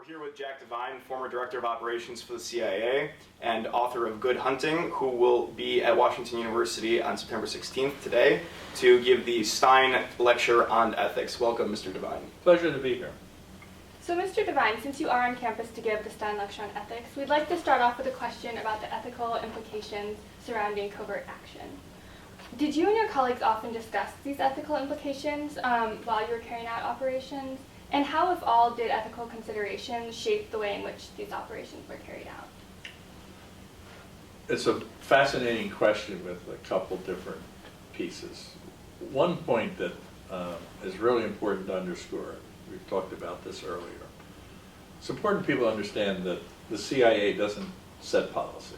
here with Jack Devine, former Director of Operations for the CIA and author of Good Hunting, who will be at Washington University on September 16th today to give the Stein Lecture on Ethics. Welcome, Mr. Devine. Pleasure to be here. So, Mr. Devine, since you are on campus to give the Stein Lecture on Ethics, we'd like to start off with a question about the ethical implications surrounding covert action. Did you and your colleagues often discuss these ethical implications while you were carrying out operations? And how, if all, did ethical considerations shape the way in which these operations were carried out? It's a fascinating question with a couple different pieces. One point that is really important to underscore, we've talked about this earlier. It's important people understand that the CIA doesn't set policy.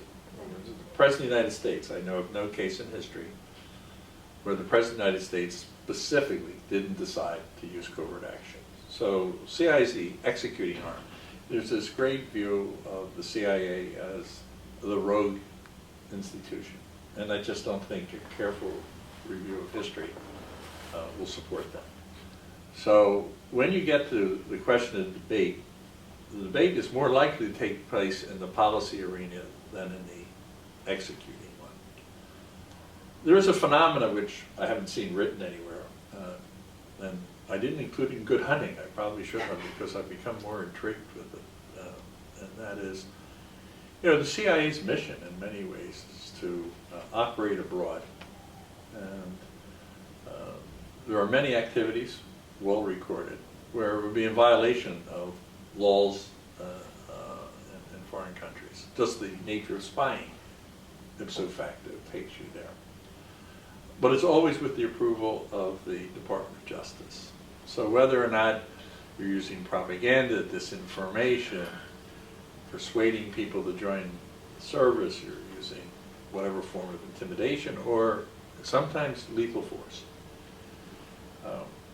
The President of the United States, I know of no case in history where the President of the United States specifically didn't decide to use covert action. So CIA is the executing arm. There's this great view of the CIA as the rogue institution, and I just don't think a careful review of history will support that. So when you get to the question of debate, the debate is more likely to take place in the policy arena than in the executing one. There is a phenomena which I haven't seen written anywhere, and I didn't include in Good Hunting. I probably should have, because I've become more intrigued with it. And that is, the CIA's mission in many ways is to operate abroad. And there are many activities, well recorded, where it would be in violation of laws in foreign countries. Just the nature of spying, ipso facto, takes you there. But it's always with the approval of the Department of Justice. So whether or not you're using propaganda, disinformation, persuading people to join the service, you're using whatever form of intimidation, or sometimes lethal force.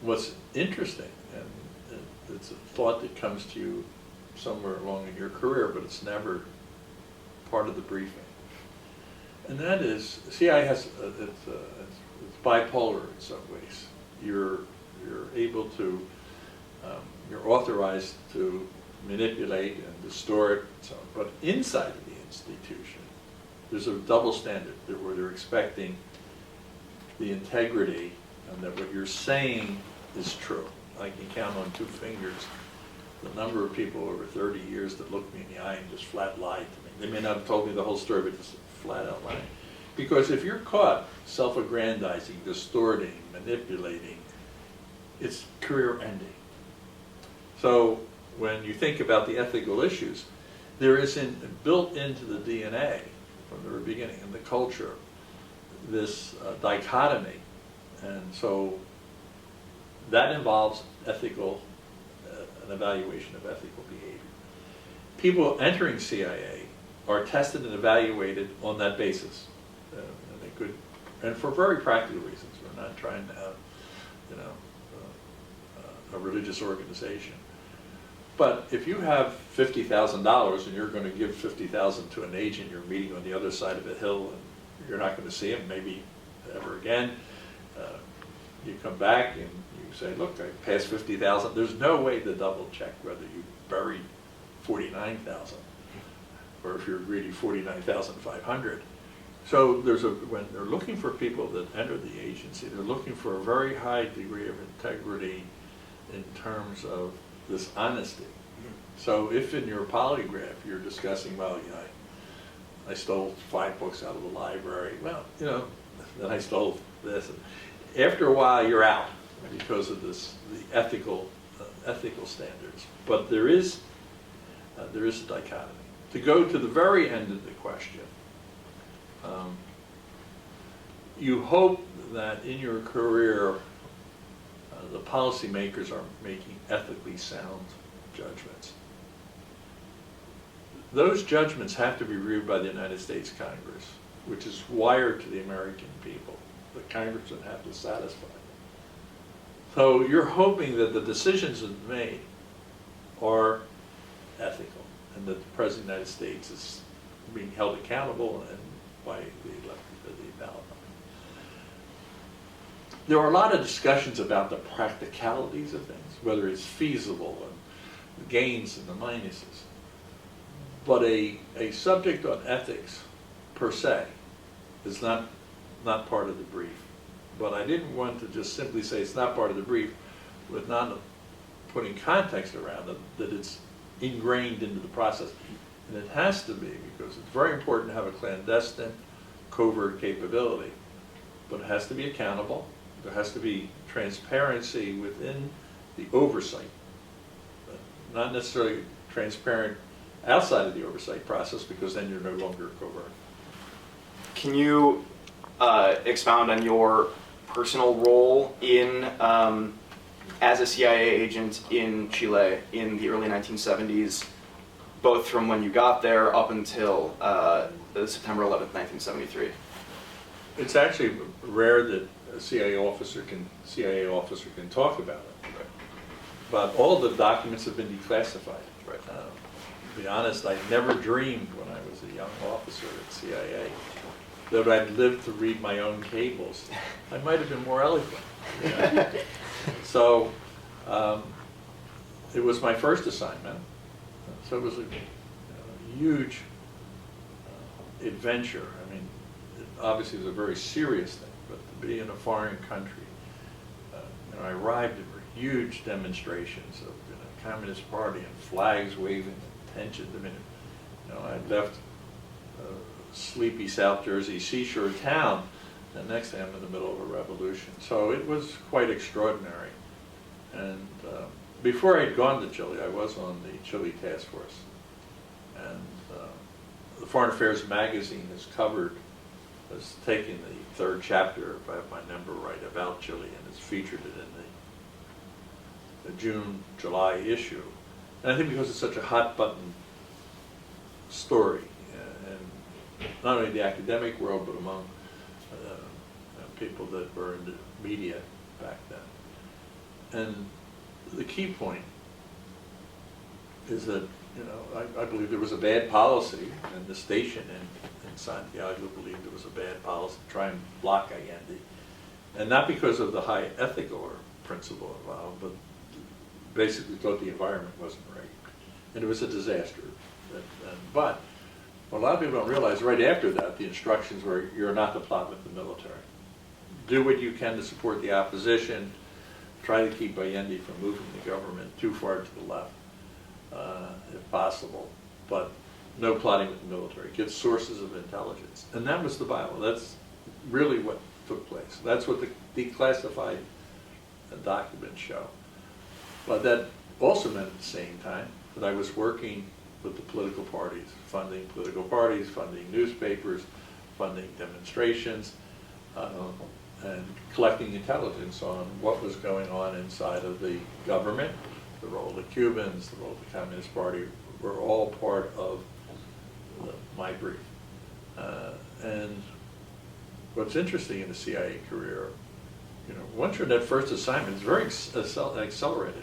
What's interesting, and it's a thought that comes to you somewhere along in your career, but it's never part of the briefing, and that is, CIA has, it's bipolar in some ways. You're able to, you're authorized to manipulate and distort and so on. But inside of the institution, there's a double standard where they're expecting the integrity and that what you're saying is true. I can count on 2 fingers the number of people over 30 years that looked me in the eye and just flat lied to me. They may not have told me the whole story, but just flat out lying. Because if you're caught self-aggrandizing, distorting, manipulating, it's career ending. So when you think about the ethical issues, there is built into the DNA from the very beginning, in the culture, this dichotomy. And so that involves ethical, an evaluation of ethical behavior. People entering CIA are tested and evaluated on that basis. And they could, and for very practical reasons. We're not trying to have, a religious organization. But if you have $50,000 and you're going to give $50,000 to an agent you're meeting on the other side of a hill, and you're not going to see him maybe ever again, you come back and you say, look, I passed $50,000. There's no way to double check whether you buried $49,000 or if you're greedy $49,500. So when they're looking for people that enter the agency, they're looking for a very high degree of integrity in terms of this honesty. So if in your polygraph you're discussing, well, I stole 5 books out of the library, well, then I stole this. After a while, you're out because of the ethical standards. But there is a dichotomy. To go to the very end of the question, you hope that in your career, the policymakers are making ethically sound judgments. Those judgments have to be reviewed by the United States Congress, which is wired to the American people. The Congress would have to satisfy them. So you're hoping that the decisions that are made are ethical and that the President of the United States is being held accountable and by the ballot. There are a lot of discussions about the practicalities of things, whether it's feasible, and gains and the minuses. But a subject on ethics, per se, is not part of the brief. But I didn't want to just simply say it's not part of the brief with not putting context around it, that it's ingrained into the process. And it has to be, because it's very important to have a clandestine, covert capability. But it has to be accountable. There has to be transparency within the oversight. Not necessarily transparent outside of the oversight process, because then you're no longer covert. Can you expound on your personal role in as a CIA agent in Chile in the early 1970s, both from when you got there up until September 11th, 1973? It's actually rare that a CIA officer can talk about it. Right. But all the documents have been declassified. Right. To be honest, I never dreamed when I was a young officer at CIA that I'd live to read my own cables. I might have been more eloquent. You know? So it was my first assignment. So it was a huge adventure. I mean, it obviously was a very serious thing, but to be in a foreign country, I arrived at huge demonstrations of the Communist Party and flags waving and tensions. I mean, I left sleepy South Jersey seashore town, and next thing I'm in the middle of a revolution. So it was quite extraordinary. And before I'd gone to Chile, I was on the Chile task force. And the Foreign Affairs magazine has taken the third chapter, if I have my number right, about Chile, and has featured it in the June, July issue. And I think because it's such a hot button story, and not only the academic world, but among people that were in the media back then. And the key point is that, I believe there was a bad policy, and the station in Santiago believed there was a bad policy to try and block Allende. And not because of the high ethical principle involved, but basically thought the environment wasn't right. And it was a disaster. But what a lot of people don't realize, right after that, the instructions were, you're not to plot with the military. Do what you can to support the opposition. Try to keep Allende from moving the government too far to the left, if possible. But no plotting with the military. Get sources of intelligence. And that was the Bible. That's really what took place. That's what the declassified documents show. But that also meant at the same time that I was working with the political parties, funding newspapers, funding demonstrations, and collecting intelligence on what was going on inside of the government. The role of the Cubans, the role of the Communist Party were all part of my brief. And what's interesting in the CIA career, once you're in that first assignment, it's very accelerated.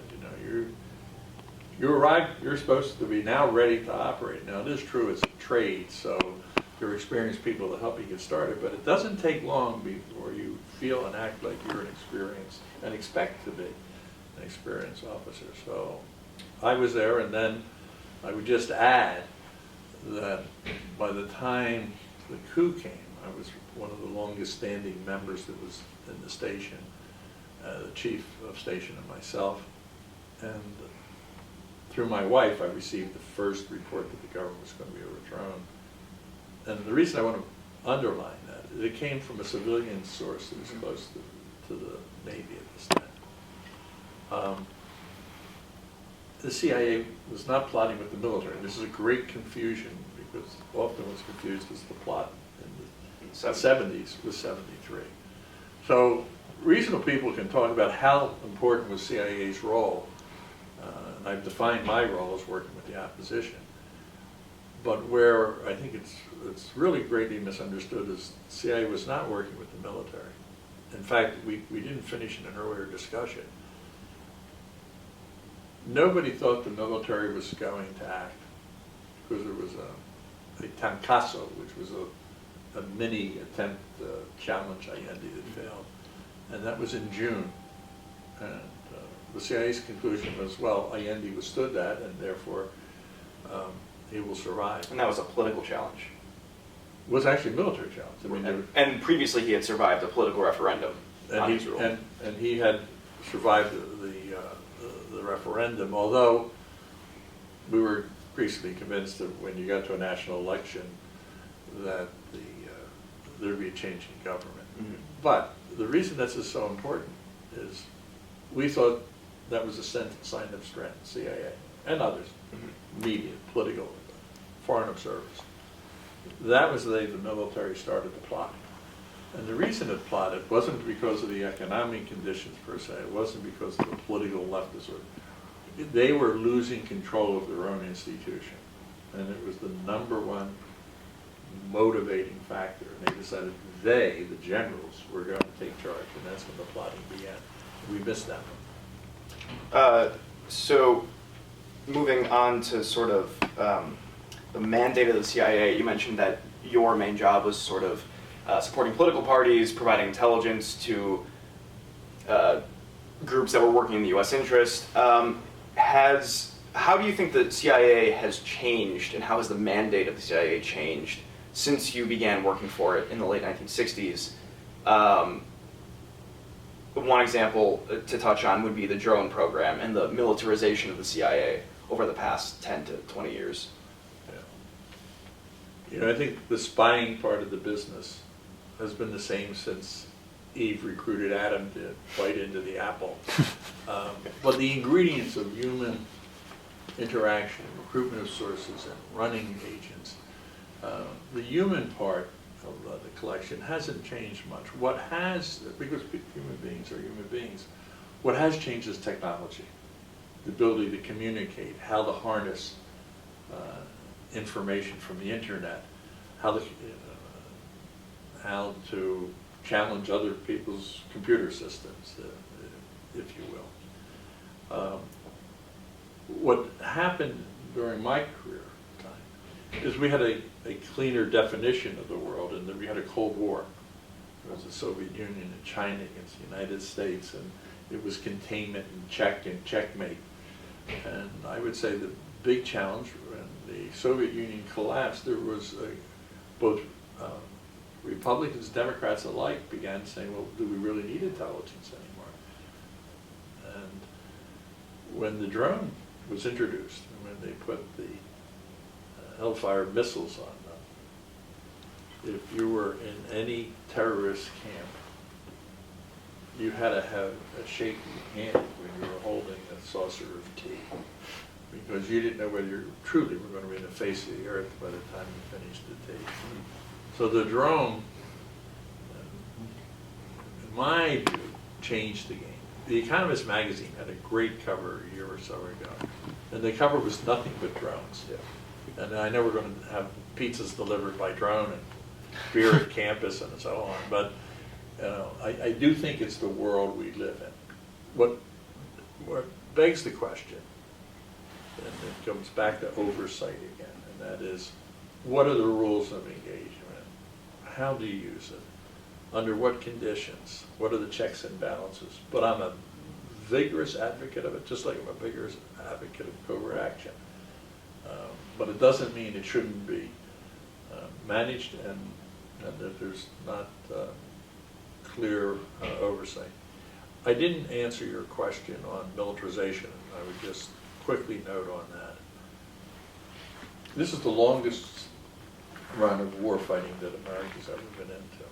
You arrive, you're supposed to be now ready to operate. Now, it is true, it's a trade, so there are experienced people to help you get started, but it doesn't take long before you feel and act like you're an experienced, and expect to be an experienced officer. So I was there, and then I would just add that by the time the coup came, I was one of the longest standing members that was in the station, the chief of station and myself. And through my wife, I received the first report that the government was going to be overthrown. And the reason I want to underline that, it came from a civilian source that was close to the Navy at this time. The CIA was not plotting with the military. This is a great confusion, because often what's confused is the plot in the 70s with 73. So reasonable people can talk about how important was CIA's role. And I've defined my role as working with the opposition. But where I think it's really greatly misunderstood is CIA was not working with the military. In fact, we didn't finish in an earlier discussion. Nobody thought the military was going to act, because there was a Tancaso, which was a mini attempt to challenge Allende that failed. And that was in June. And the CIA's conclusion was, well, Allende withstood that, and therefore he will survive. And that was a political challenge. It was actually a military challenge. I mean, and previously he had survived a political referendum on and his rule. he had survived the referendum, although we were increasingly convinced that when you got to a national election that there'd be a change in government. Mm-hmm. But the reason this is so important is we thought that was a sign of strength, CIA and others, media, political, foreign observers. That was the day the military started the plotting. And the reason it plotted wasn't because of the economic conditions per se, it wasn't because of the political leftists. They were losing control of their own institution. And it was the number one motivating factor. And they decided they, the generals, were going to take charge. And that's when the plotting began. We missed that one. So moving on to sort of the mandate of the CIA, you mentioned that your main job was sort of supporting political parties, providing intelligence to groups that were working in the U.S. interest. How do you think the CIA has changed, and how has the mandate of the CIA changed since you began working for it in the late 1960s? One example to touch on would be the drone program and the militarization of the CIA over the past 10 to 20 years. You know, I think the spying part of the business has been the same since Eve recruited Adam to bite into the apple. But the ingredients of human interaction, recruitment of sources, and running agents, the human part of the collection hasn't changed much. What has, because human beings are human beings, what has changed is technology, the ability to communicate, how to harness information from the internet, how to challenge other people's computer systems, if you will. What happened during my career time is we had a cleaner definition of the world, and that we had a Cold War. It was the Soviet Union and China against the United States, and it was containment and check and checkmate. And I would say the big challenge when the Soviet Union collapsed, there was both Republicans, Democrats alike began saying, well, do we really need intelligence anymore? And when the drone was introduced, and when they put the Hellfire missiles on them, if you were in any terrorist camp, you had to have a shaky hand when you were holding a saucer of tea, because you didn't know whether you truly were going to be in the face of the earth by the time you finished the tea. So the drone, in my view, changed the game. The Economist magazine had a great cover a year or so ago, and the cover was nothing but drones. Yeah. And I know we're going to have pizzas delivered by drone and beer at campus and so on, but I do think it's the world we live in. What begs the question, and it comes back to oversight again, and that is, what are the rules of engagement? How do you use it? Under what conditions? What are the checks and balances? But I'm a vigorous advocate of it, just like I'm a vigorous advocate of covert action. But it doesn't mean it shouldn't be managed and that there's not clear oversight. I didn't answer your question on militarization. I would just quickly note on that. This is the longest run of war fighting that America's ever been into.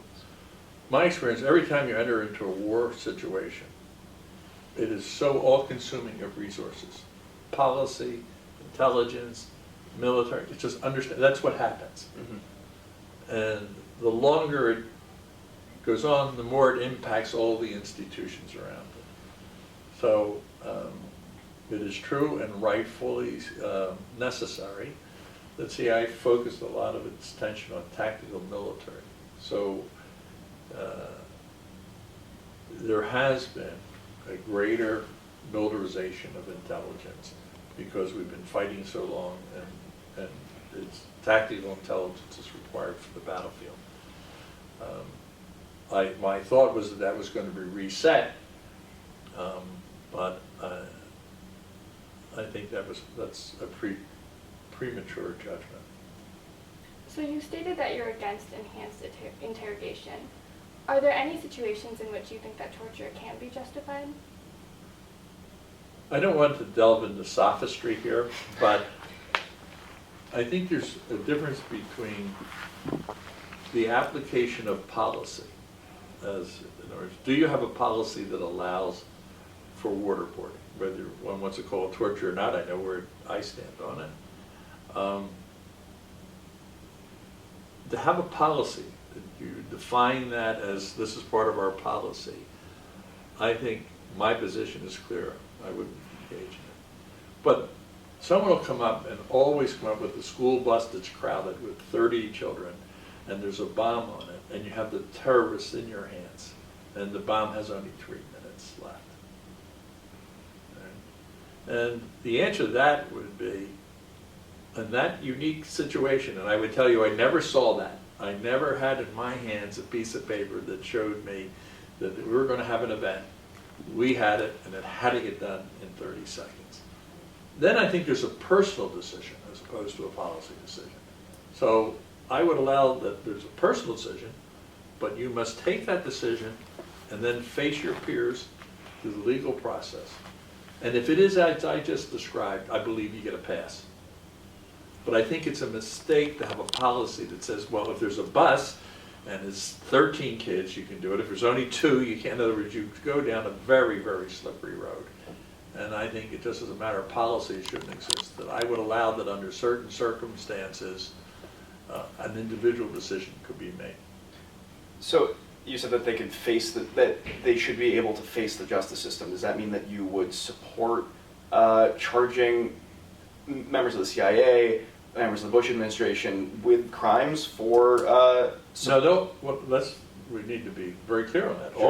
My experience, every time you enter into a war situation, it is so all-consuming of resources. Policy, intelligence, military, it's just understand, that's what happens. Mm-hmm. And the longer it goes on, the more it impacts all the institutions around it. So it is true and rightfully necessary that CIA focused a lot of its attention on tactical military. So there has been a greater militarization of intelligence because we've been fighting so long, and it's tactical intelligence is required for the battlefield. My thought was that was going to be reset But I think that's a premature judgment. So you stated that you're against enhanced interrogation. Are there any situations in which you think that torture can be justified? I don't want to delve into sophistry here, but I think there's a difference between the application of policy, as in other words, do you have a policy that allows for waterboarding? Whether one wants to call it torture or not, I know where I stand on it. To have a policy, that you define that as this is part of our policy, I think my position is clear. I wouldn't engage in it. But someone will come up and always come up with a school bus that's crowded with 30 children and there's a bomb on it and you have the terrorists in your hands and the bomb has only 3 minutes left. And the answer to that would be, in that unique situation, and I would tell you I never saw that. I never had in my hands a piece of paper that showed me that we were going to have an event. We had it, and it had to get done in 30 seconds. Then I think there's a personal decision as opposed to a policy decision. So I would allow that there's a personal decision, but you must take that decision and then face your peers through the legal process. And if it is as I just described, I believe you get a pass. But I think it's a mistake to have a policy that says, well, if there's a bus and it's 13 kids, you can do it. If there's only 2, you can't. In other words, you go down a very, very slippery road. And I think it just as a matter of policy, it shouldn't exist. That I would allow that under certain circumstances, an individual decision could be made. So you said that they could face that they should be able to face the justice system. Does that mean that you would support charging members of the CIA, members of the Bush administration with crimes for? No. Well, we need to be very clear on that. Sure.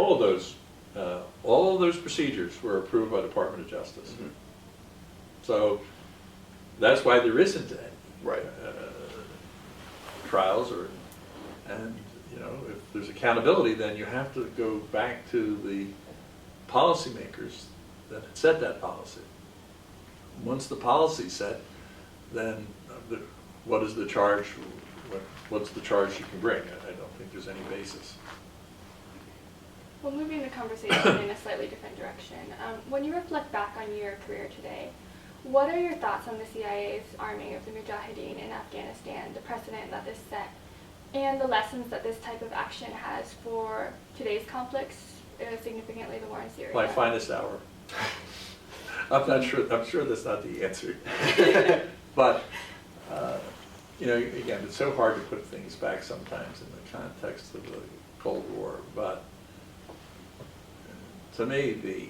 All of those procedures were approved by the Department of Justice. Mm-hmm. So that's why there isn't any right. Trials and if there's accountability, then you have to go back to the policymakers that had set that policy. Once the policy's set, then what is the charge? What's the charge you can bring? I don't think there's any basis. Well, moving the conversation in a slightly different direction, when you reflect back on your career today, what are your thoughts on the CIA's arming of the Mujahideen in Afghanistan, the precedent that this set, and the lessons that this type of action has for today's conflicts, significantly the war in Syria? My finest hour. I'm not sure. I'm sure that's not the answer. But again, it's so hard to put things back sometimes in the context of the Cold War. But to me, the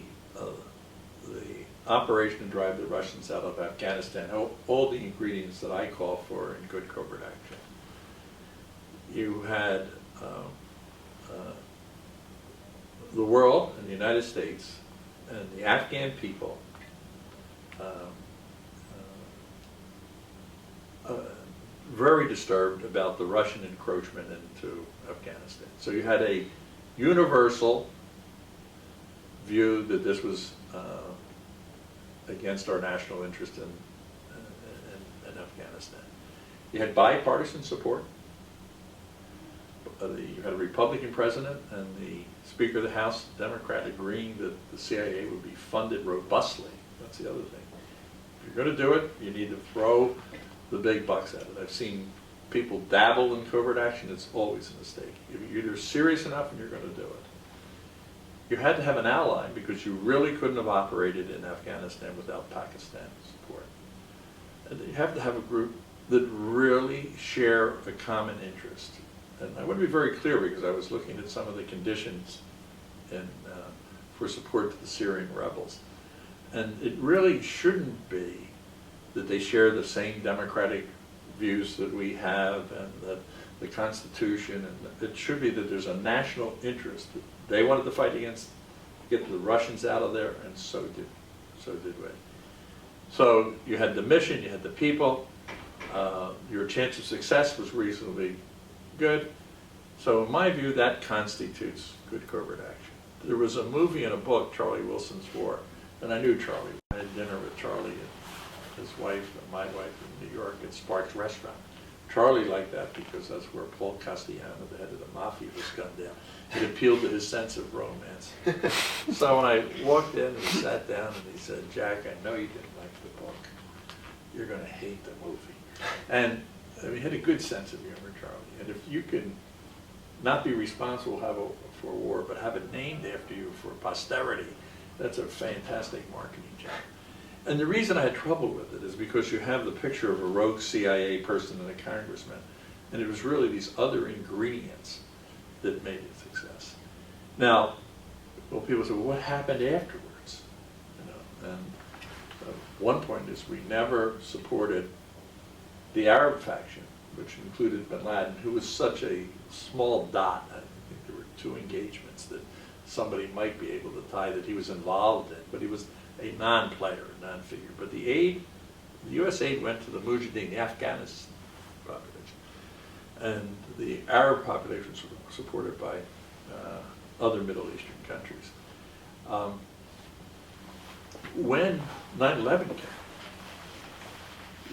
operation to drive the Russians out of Afghanistan, all the ingredients that I call for in good covert action. You had the world and the United States and the Afghan people very disturbed about the Russian encroachment into Afghanistan. So you had a universal view that this was against our national interest in Afghanistan. You had bipartisan support. You had a Republican president and the Speaker of the House, Democrat, agreeing that the CIA would be funded robustly. That's the other thing. If you're going to do it, you need to throw the big bucks at it. I've seen people dabble in covert action. It's always a mistake. You're either serious enough and you're going to do it. You had to have an ally because you really couldn't have operated in Afghanistan without Pakistan support. And you have to have a group that really share a common interest. And I want to be very clear because I was looking at some of the conditions for support to the Syrian rebels. And it really shouldn't be that they share the same democratic views that we have and that the Constitution, and it should be that there's a national interest. They wanted to fight get the Russians out of there, and so did we. So you had the mission, you had the people, your chance of success was reasonably good. So in my view, that, that constitutes good covert action. There was a movie and a book, Charlie Wilson's War, And I knew Charlie. I had dinner with Charlie and his wife and my wife in New York at Sparks Restaurant. Charlie liked that because that's where Paul Castellano, the head of the mafia, was gunned down. It appealed to his sense of romance. So when I walked in, he sat down and he said, "Jack, I know you didn't like the book. You're going to hate the movie." And he had a good sense of humor, Charlie. And if you can not be responsible for war, but have it named after you for posterity, that's a fantastic marketing job. And the reason I had trouble with it is because you have the picture of a rogue CIA person and a congressman, and it was really these other ingredients that made it a success. Now, well, people say, well, what happened afterwards? And one point is we never supported the Arab faction, which included bin Laden, who was such a small dot. I think there were 2 engagements that somebody might be able to tie that he was involved in, but he was a non-player, a non-figure. But the U.S. aid went to the Mujahideen, the Afghanistan population, and the Arab population was supported by other Middle Eastern countries. When 9/11 came,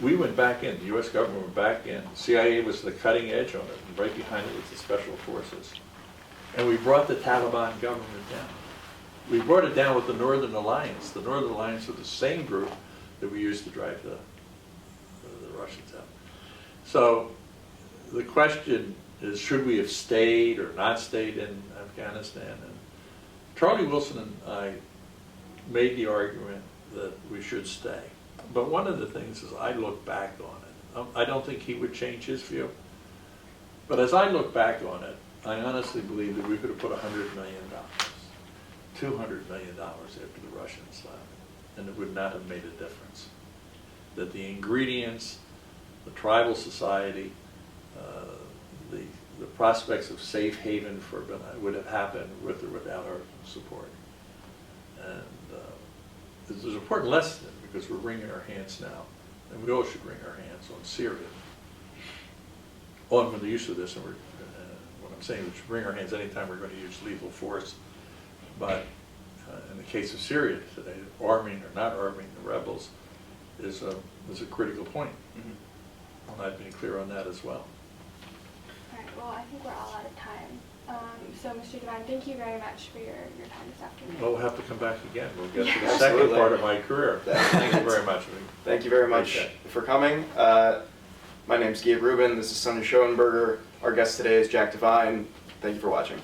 we went back in, the U.S. government went back in. The CIA was the cutting edge on it, and right behind it was the special forces. And we brought the Taliban government down. We brought it down with the Northern Alliance. The Northern Alliance was the same group that we used to drive the Russians out. So the question is, should we have stayed or not stayed in Afghanistan? And Charlie Wilson and I made the argument that we should stay. But one of the things is I look back on it. I don't think he would change his view. But as I look back on it, I honestly believe that we could have put $100 million, $200 million after the Russians left, and it would not have made a difference. That the ingredients, the tribal society, the prospects of safe haven for would have happened with or without our support. And there's an important lesson because we're wringing our hands now, and we all should wring our hands on Syria, on the use of this, and what I'm saying is we should wring our hands anytime we're going to use lethal force. But in the case of Syria today, arming or not arming the rebels is a critical point. Mm-hmm. And I've been clear on that as well. All right, well, I think we're all out of time. So, Mr. Devine, thank you very much for your time this afternoon. Well, we'll have to come back again. We'll get to the Absolutely. second part of my career. Thank you very much. Thank you very much for coming. My name's Gabe Rubin. This is Sonia Schoenberger. Our guest today is Jack Devine. Thank you for watching.